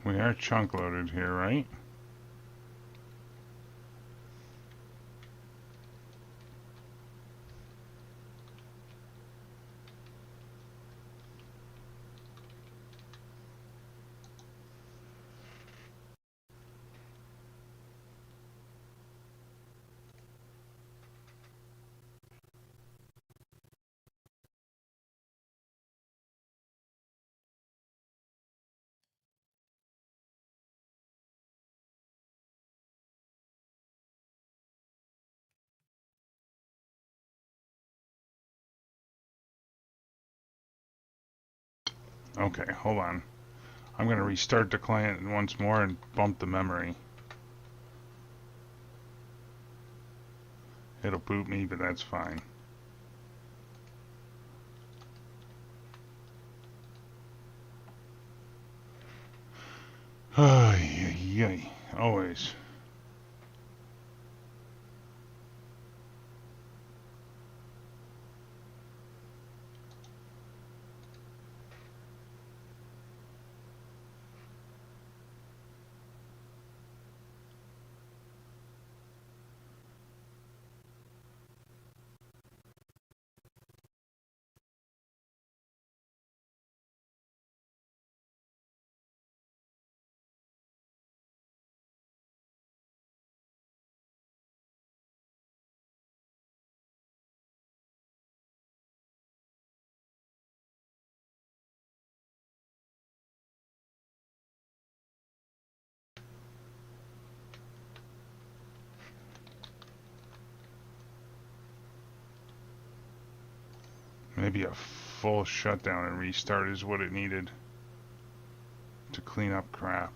We are chunk loaded here, right? Okay, hold on. I'm going to restart the client once more and bump the memory. It'll boot me, but that's fine. Ay, always. Maybe a full shutdown and restart is what it needed to clean up crap.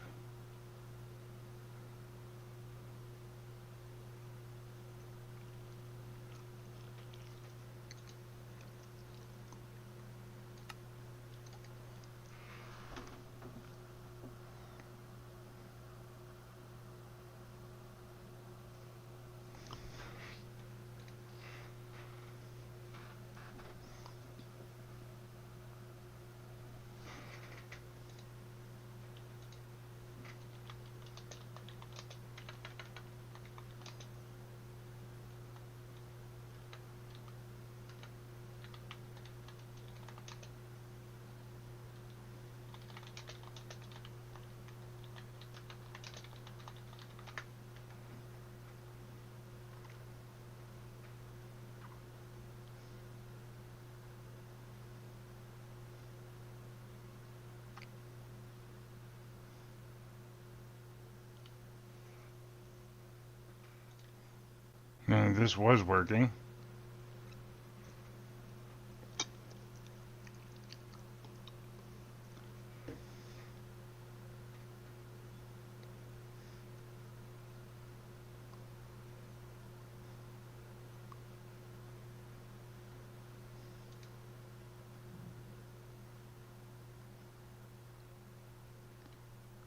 And this was working.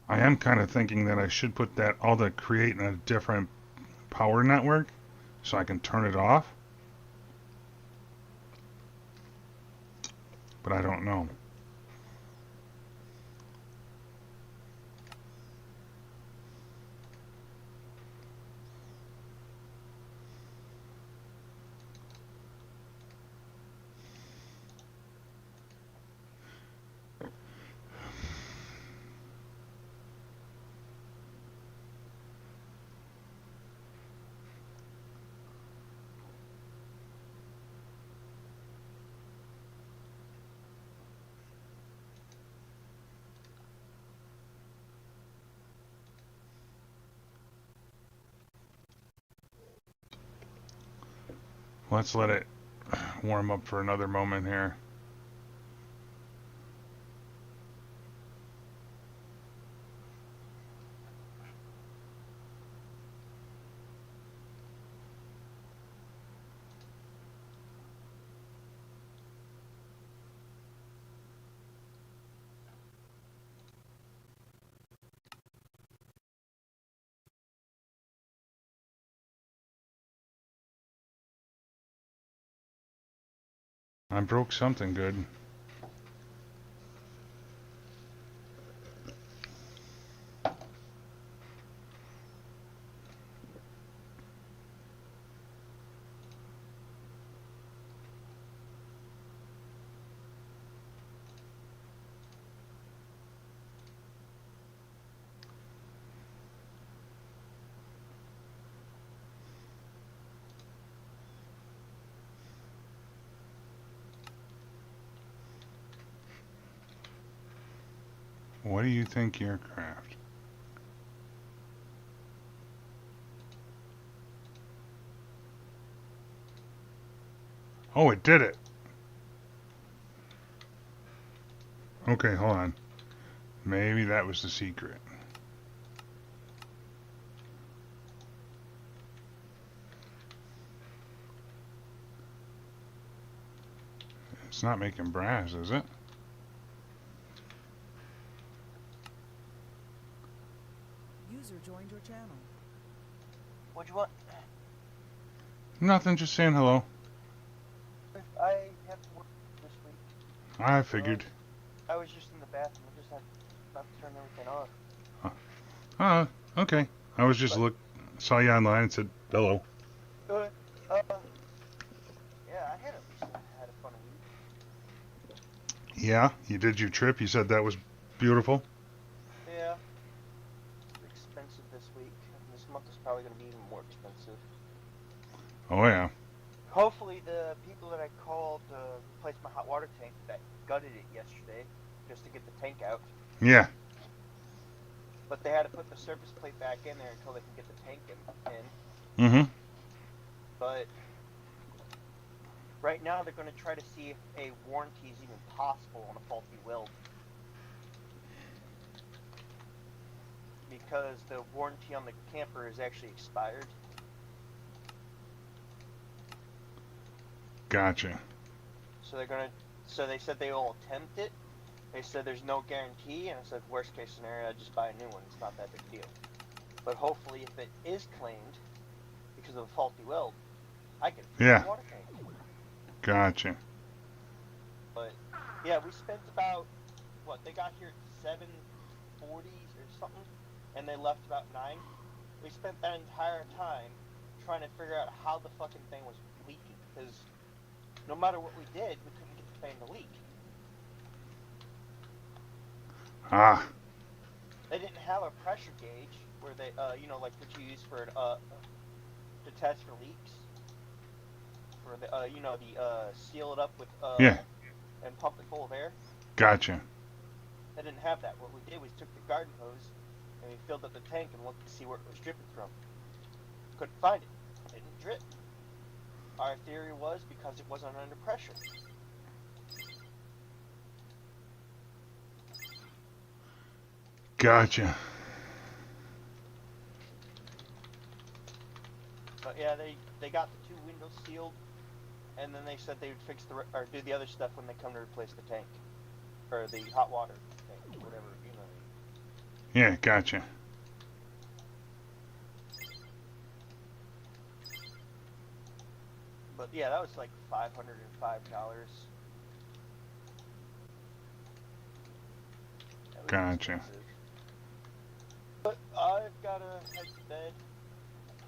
I am kind of thinking that I should put that all the create in a different power network so I can turn it off. But I don't know. Let's let it warm up for another moment here. I broke something good. What do you think aircraft? Oh, it did it. Okay, hold on. Maybe that was the secret. It's not making brass, is it? User joined your channel. What'd you want? Nothing, just saying hello. I have to work this week. I figured. I was just in the bathroom. I just had about to turn everything off. Okay. I was just saw you online and said hello. Good. Yeah, I had a fun week. Yeah, you did your trip. You said that was beautiful. Yeah. It's expensive this week. This month is probably going to be even more expensive. Oh yeah. Hopefully the people that I called to replace my hot water tank that gutted it yesterday just to get the tank out. Yeah. But they had to put the surface plate back in there until they can get the tank in. Mm-hmm. But right now they're going to try to see if a warranty is even possible on a faulty weld. Because the warranty on the camper is actually expired. Gotcha. So they said they will attempt it. They said there's no guarantee, and I said worst case scenario, I just buy a new one. It's not that big deal. But hopefully, if it is claimed because of a faulty weld, I can fix the water tank. Gotcha. But yeah, we spent about they got here at 7:40 or something, and they left about 9. We spent that entire time trying to figure out how the fucking thing was leaking, because no matter what we did, we couldn't get the thing to leak. Ah. They didn't have a pressure gauge where they, like what you use for to test for leaks. For the, seal it up with, and pump it full of air. Gotcha. They didn't have that. What we did was took the garden hose and we filled up the tank and looked to see where it was dripping from. Couldn't find it. It didn't drip. Our theory was because it wasn't under pressure. Gotcha. But yeah, they got the 2 windows sealed, and then they said they would fix or do the other stuff when they come to replace the tank, or the hot water tank, whatever, Yeah, gotcha. But yeah, that was like $505. Gotcha. Expensive. But I've got to head to bed.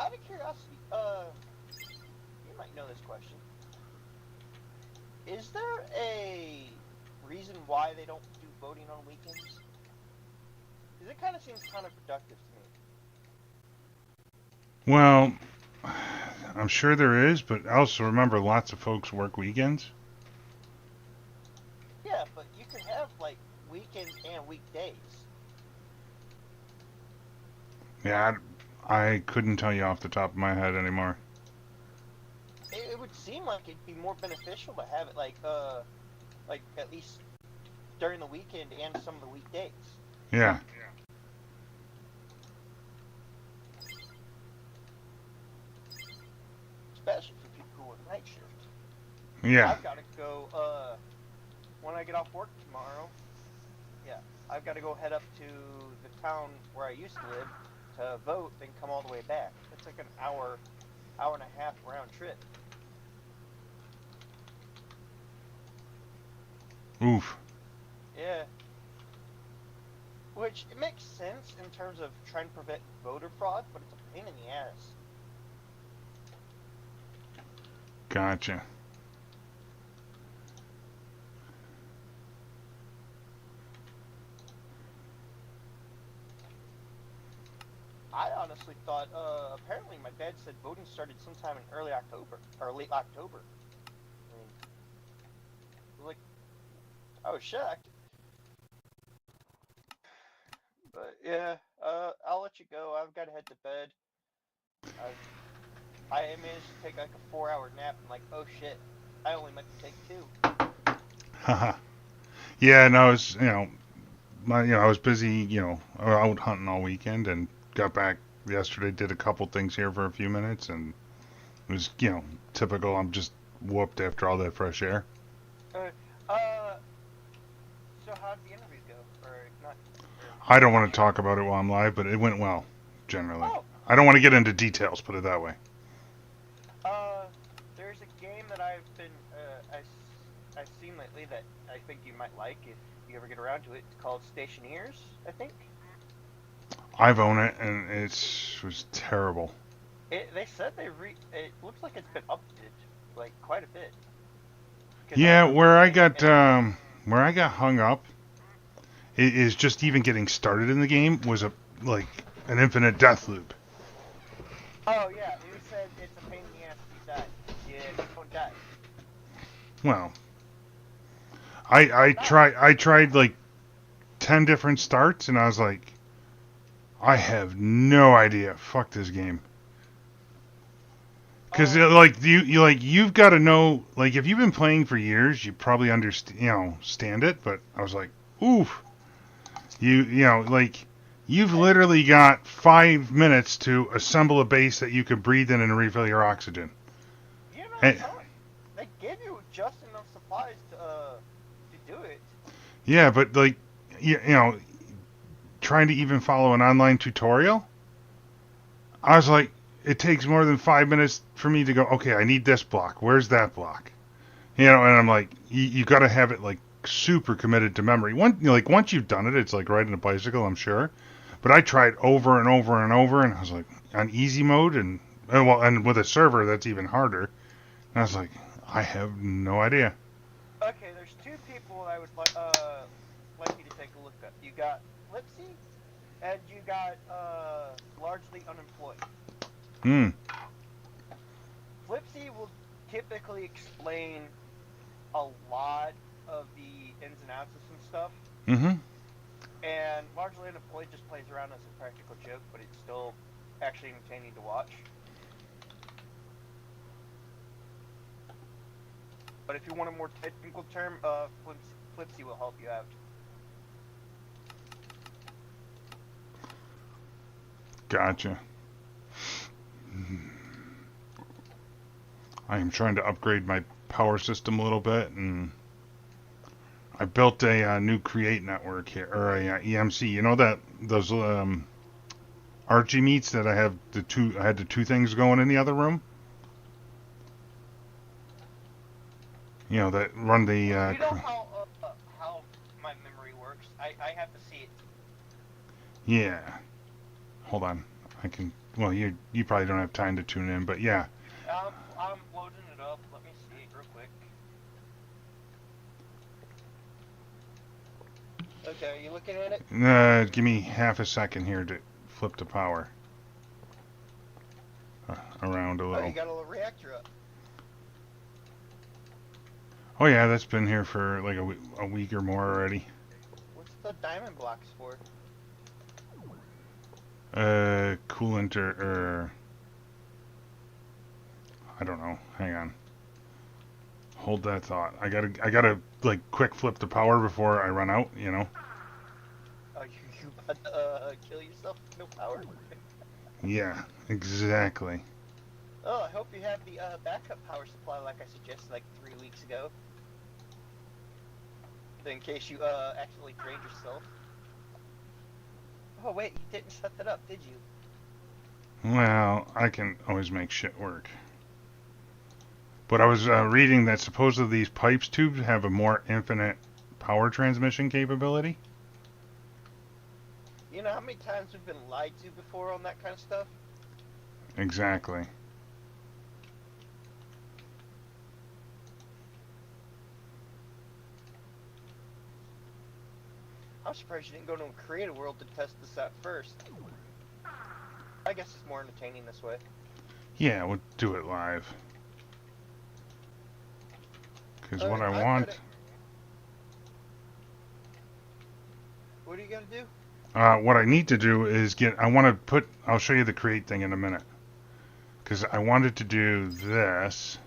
Out of curiosity, you might know this question. Is there a reason why they don't do voting on weekends? Because it kind of seems counterproductive to me. Well, I'm sure there is, but also remember lots of folks work weekends. Yeah, but you could have like weekends and weekdays. Yeah, I couldn't tell you off the top of my head anymore. It would seem like it'd be more beneficial to have it like at least during the weekend and some of the weekdays. Yeah. Especially for people who work night shift. Yeah. I've got to go, when I get off work tomorrow, I've got to go head up to the town where I used to live to vote, then come all the way back. It's like an hour and a half round trip. Oof. Yeah. Which, it makes sense in terms of trying to prevent voter fraud, but it's a pain in the ass. Gotcha. I honestly thought, apparently my dad said voting started sometime in early October, or late October. I mean, like, I was shocked. But yeah, I'll let you go. I've got to head to bed. I managed to take like a 4-hour nap. I'm like, oh shit, I only meant to take 2. Haha. Yeah, no, it's I was busy, out hunting all weekend and got back yesterday. Did a couple things here for a few minutes, and it was, typical. I'm just whooped after all that fresh air. Uh, uh, so how did the interview go? Or not? Or I don't want to yeah. talk about it while I'm live, but it went well, generally. Oh, I don't want to get into details, put it that way. uh, there's a game that I've been I've seen lately that I think you might like if you ever get around to it. It's called Stationeers, I think. I've owned it, and it was terrible. They said it looks like it's been updated like quite a bit. Because I Yeah, remember seeing it in where I got hung up is just even getting started in the game was like an infinite death loop. Oh yeah, you said it's a pain in the ass if you die. You don't die. Well, Don't die. I tried like 10 different starts, and I was like, I have no idea. Fuck this game. Because like you've got to know, like, if you've been playing for years, you probably understand, stand it. But I was like, oof, like, you've Hey, literally got 5 minutes to assemble a base that you could breathe in and refill your oxygen. you know And, something? They give you just enough supplies to do it. yeah, but like, trying to even follow an online tutorial, I was like, it takes more than 5 minutes for me to go, okay, I need this block. Where's that block? And I'm like, you got to have it like super committed to memory. Once you've done it, it's like riding a bicycle, I'm sure. But I tried over and over and over, and I was like, on easy mode, and with a server, that's even harder. And I was like, I have no idea. Okay, there's 2 people I would like you to take a look at. You got Flipsy, and you got largely unemployed. Hmm. Flipsy will typically explain a lot of the ins and outs of some stuff, Mm-hmm. and largely unemployed just plays around as a practical joke, but it's still actually entertaining to watch. But if you want a more technical term, Flipsy will help you out. Gotcha. I am trying to upgrade my power system a little bit, and I built a new create network here, or a EMC. You know that those Archie meets that I had the two things going in the other room. That run the. You know how my memory works. I have to see it. Yeah. Hold on. I can. Well, you probably don't have time to tune in, but yeah. I'm loading it up. Let me see it real quick. Okay, are you looking at it? Give me half a second here to flip the power around a Oh, little. you got a little reactor up. Oh yeah, that's been here for like a week or more already. What's the diamond blocks for? Coolant or I don't know. Hang on. Hold that thought. I gotta like quick flip the power before I run out. Are you about to kill yourself with no power? Yeah, exactly. Oh, I hope you have the backup power supply like I suggested like 3 weeks ago. In case you accidentally drained yourself. Oh wait, you didn't set that up, did you? Well, I can always make shit work. But I was reading that supposedly these pipes tubes have a more infinite power transmission capability. You know how many times we've been lied to before on that kind of stuff? Exactly. I'm surprised you didn't go to a creative world to test this out first. I guess it's more entertaining this way. Yeah, we'll do it live. Because what I've I want... What are you gonna do? What I need to do is I want to put, I'll show you the create thing in a minute. Because I wanted to do this.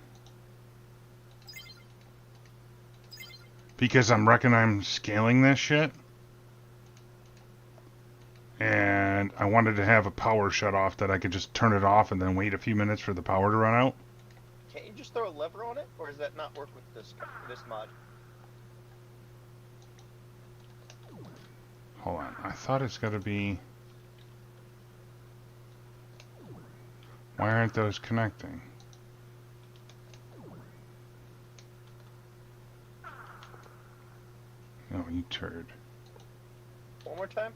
Because I'm scaling this shit. And I wanted to have a power shut off that I could just turn it off and then wait a few minutes for the power to run out. Can't you just throw a lever on it, or does that not work with this mod? Hold on, I thought it's got to be... Why aren't those connecting? Oh, you turd. One more time?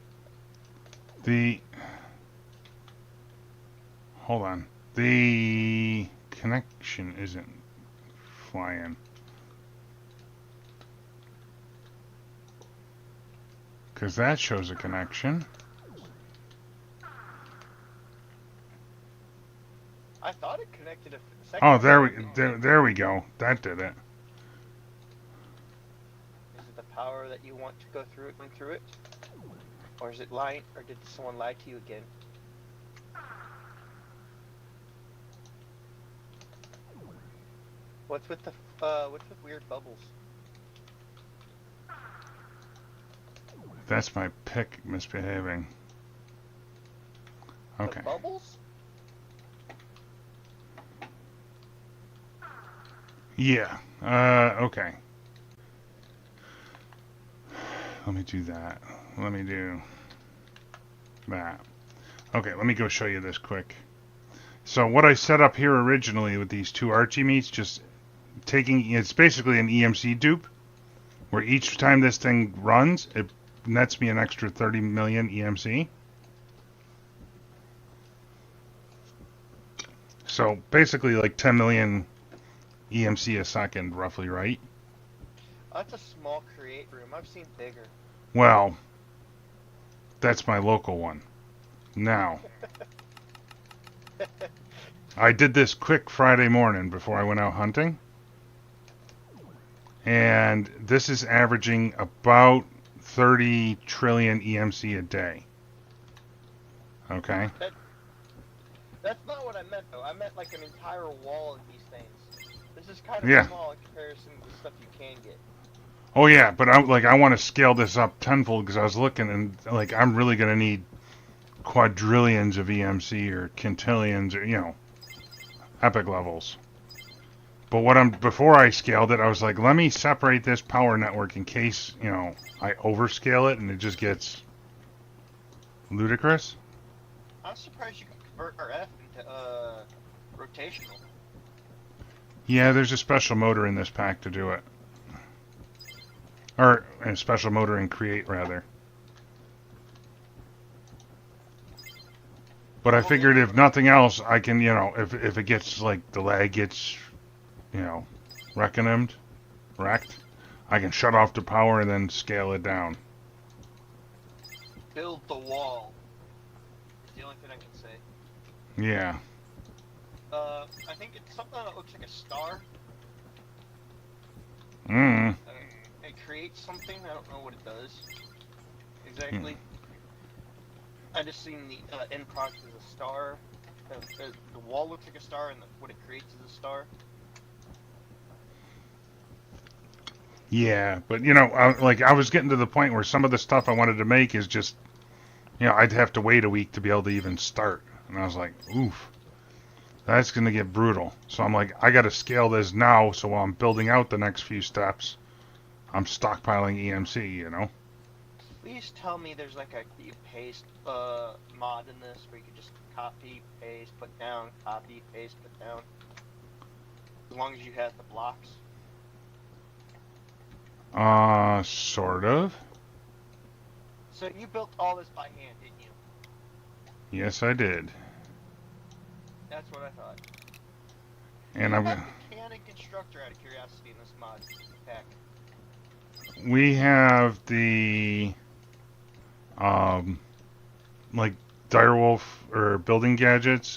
Hold on. The connection isn't flying. Because that shows a connection. I thought it connected a second. Oh, there we go. That did it. Is it the power that you want to go through it, run through it? Or is it lying, or did someone lie to you again? What's with weird bubbles? That's my pick misbehaving. Okay. The bubbles? Yeah. Okay. Let me do that. Let me do that. Okay, let me go show you this quick. So what I set up here originally with these two Archie meats, just it's basically an EMC dupe, where each time this thing runs, it nets me an extra 30 million EMC. So basically like 10 million EMC a second, roughly, right? That's a small create room. I've seen bigger. Well, that's my local one. Now, I did this quick Friday morning before I went out hunting. And this is averaging about 30 trillion EMC a day. Okay? That's not what I meant, though. I meant like an entire wall of these things. This is kind of small in comparison to the stuff you can get. Oh yeah, but I want to scale this up tenfold because I was looking and like I'm really gonna need quadrillions of EMC or quintillions or epic levels. But before I scaled it, I was like, let me separate this power network in case I overscale it and it just gets ludicrous. I'm surprised you can convert RF into rotational. Yeah, there's a special motor in this pack to do it. Or a special motor in Create, rather. But I figured if nothing else, I can, if it gets, like, the lag gets, wrecked, I can shut off the power and then scale it down. Build the wall. It's the only thing I can say. Yeah. I think it's something that looks like a star. It creates something. I don't know what it does exactly. I just seen the end product as a star. The wall looks like a star, and what it creates is a star. Yeah, but I was getting to the point where some of the stuff I wanted to make is just, I'd have to wait a week to be able to even start, and I was like, oof, that's gonna get brutal. So I'm like, I got to scale this now, so while I'm building out the next few steps, I'm stockpiling EMC, Please tell me there's like a paste mod in this where you can just copy, paste, put down, copy, paste, put down. As long as you have the blocks. Sort of. So you built all this by hand, didn't you? Yes, I did. That's what I thought. And I'm mechanic constructor out of curiosity in this mod pack. We have the like direwolf or building gadgets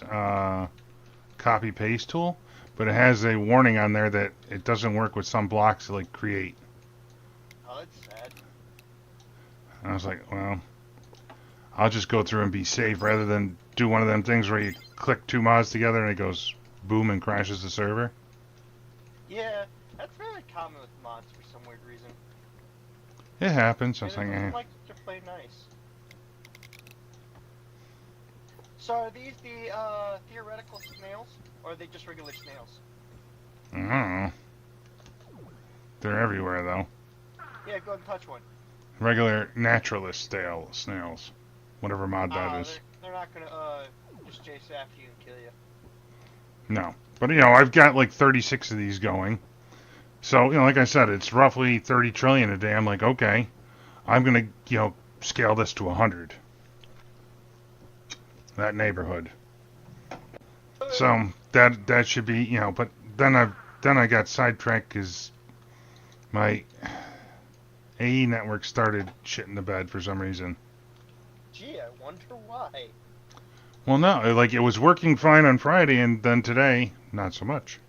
copy paste tool, but it has a warning on there that it doesn't work with some blocks like create. Oh, that's sad. And I was like, well, I'll just go through and be safe rather than do one of them things where you click two mods together and it goes boom and crashes the server. Yeah, that's very common with mods for some weird reason. It happens. I And was it like, doesn't like to play nice. So are these the theoretical snails, or are they just regular snails? I don't know. They're everywhere though. Yeah, go ahead and touch one. Regular naturalist snails. Whatever mod that is. They're not gonna just chase after you and kill you. No. But you know, I've got like 36 of these going. So, you know, like I said, it's roughly 30 trillion a day. I'm like, okay, I'm going to, you know, scale this to 100. That neighborhood. So, that should be, you know, but then I got sidetracked cuz my AE network started shitting the bed for some reason. Gee, I wonder why. Well, no, like it was working fine on Friday and then today, not so much.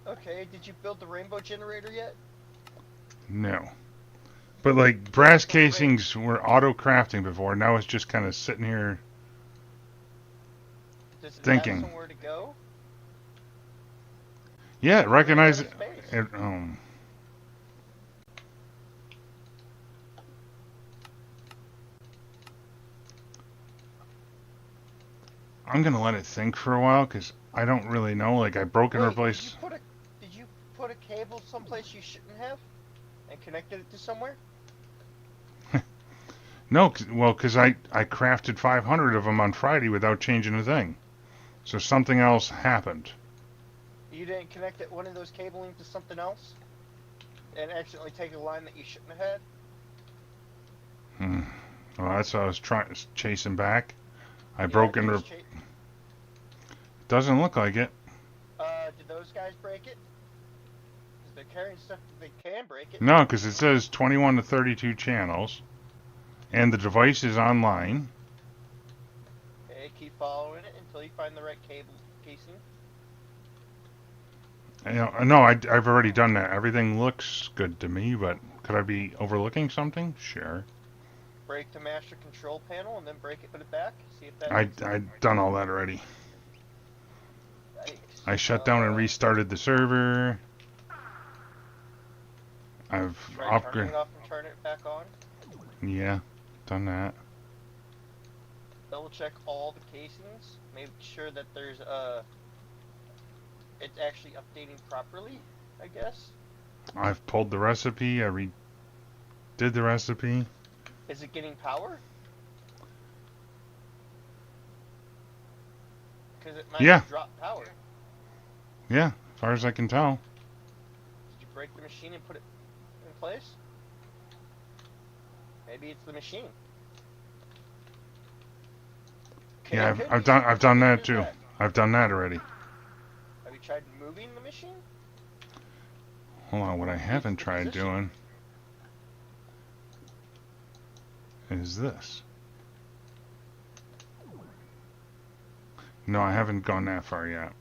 Okay, did you build the rainbow generator yet? No. But like brass casings were auto crafting before. Now it's just kind of sitting here Does it thinking. have somewhere to go? Yeah, it recognized it. Space. I'm gonna let it think for a while because I don't really know. Like I broke and Wait, replaced. Did you put a cable someplace you shouldn't have, and connected it to somewhere? No, well, because I crafted 500 of them on Friday without changing a thing. So something else happened. You didn't connect one of those cabling to something else, and accidentally take a line that you shouldn't have had? Well, that's what I was chasing back. I Yeah, broke and doesn't look like it. Did those guys break it? Because they're carrying stuff that they can break it. No, because it says 21 to 32 channels, and the device is online. Okay, keep following it until you find the right cable casing. You know, no, I've already done that. Everything looks good to me, but could I be overlooking something? Sure. Break the master control panel and then break it, put it back. See if that. I've done all that already. Yikes. I shut down and restarted the server. I've Try turning upgraded. it off and turn it back on. Yeah, done that. Double check all the casings. Make sure that there's it's actually updating properly, I guess. I've pulled the recipe. I redid the recipe. Is it getting power? Because it might have dropped power. Yeah, as far as I can tell. Did you break the machine and put it in place? Maybe it's the machine. Yeah, I've done that too. I've done that already. Have you tried moving the machine? Hold on, what I haven't tried doing is this. No, I haven't gone that far yet.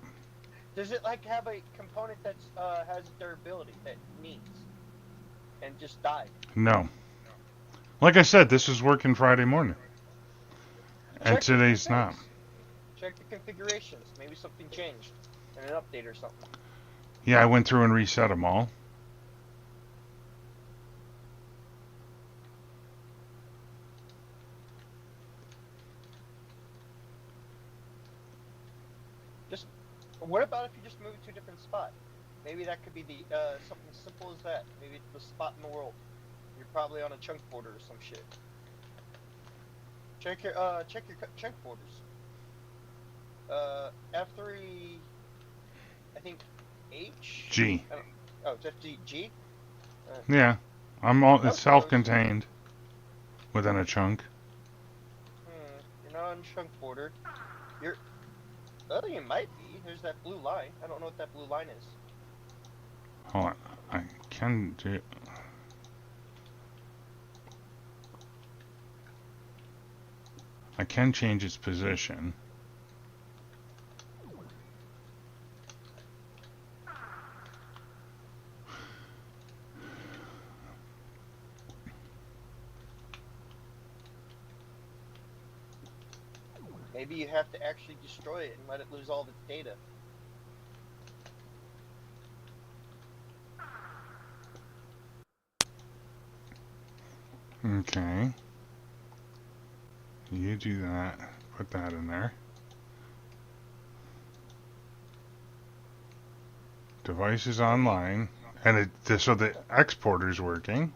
Does it like have a component that's has durability that needs and just died? No. Like I said, this is working Friday morning. And today's not. Check the configurations. Maybe something changed in an update or something. Yeah, I went through and reset them all. What about if you just move it to a different spot? Maybe that could be the something simple as that. Maybe it's the spot in the world. You're probably on a chunk border or some shit. Check your chunk borders. F3, I think H. G. Oh, it's FG G. Yeah, it's self-contained within a chunk. You're not on chunk border. Oh, you might be. There's that blue line. I don't know what that blue line is. Hold on, I can do. I can change its position. Maybe you have to actually destroy it and let it lose all of its data. Okay. You do that. Put that in there. Device is online. And so the exporter's working.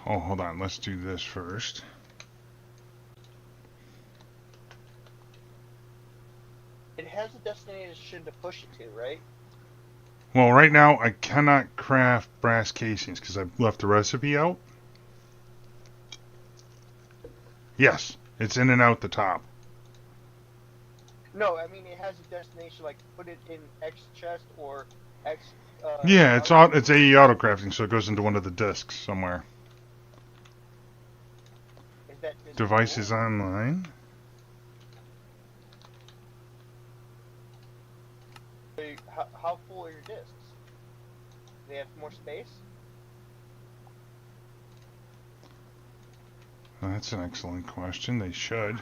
Oh, hold on. Let's do this first. It has a destination to push it to, right? Well, right now I cannot craft brass casings because I've left the recipe out. Yes, it's in and out the top. No, I mean it has a destination, like put it in X chest or X. Yeah, Cargo. it's AE auto crafting, so it goes into one of the discs somewhere. Is that disc Device is full? online. How full are your discs? Do they have more space? Well, that's an excellent question. They should.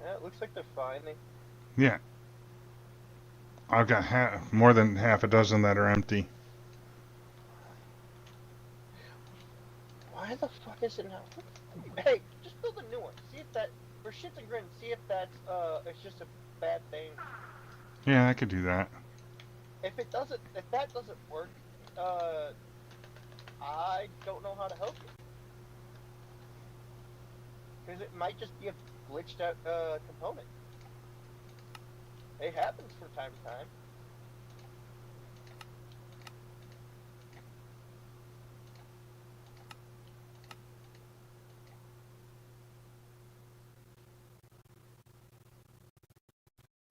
Yeah, it looks like they're fine. Yeah, I've got more than half a dozen that are empty. Why the fuck is it not? Hey, just build a new one. See if that, for shits and grins, see if that's it's just a bad thing. Yeah, I could do that. If that doesn't work, uh, I don't know how to help you. Because it might just be a glitched out component. It happens from time to time.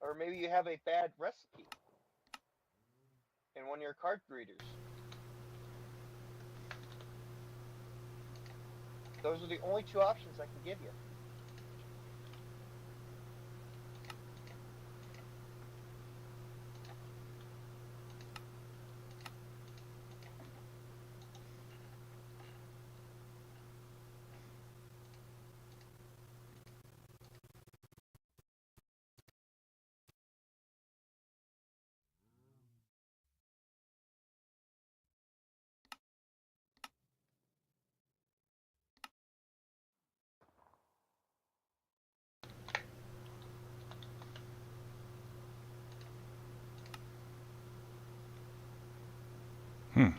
Or maybe you have a bad recipe in one of your card readers. Those are the only two options I can give you. Hmm.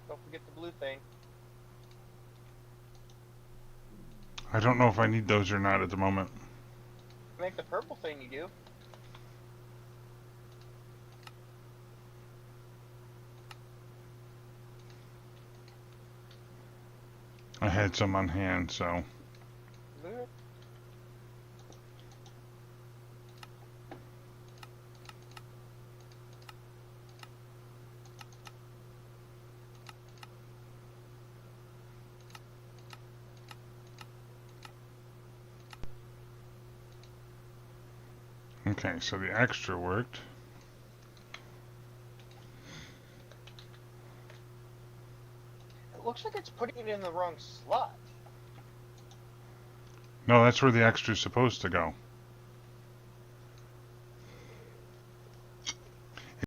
Don't forget the blue thing. I don't know if I need those or not at the moment. Make the purple thing you do. I had some on hand, so. Okay, so the extra worked. It looks like it's putting it in the wrong slot. No, that's where the extra's supposed to go.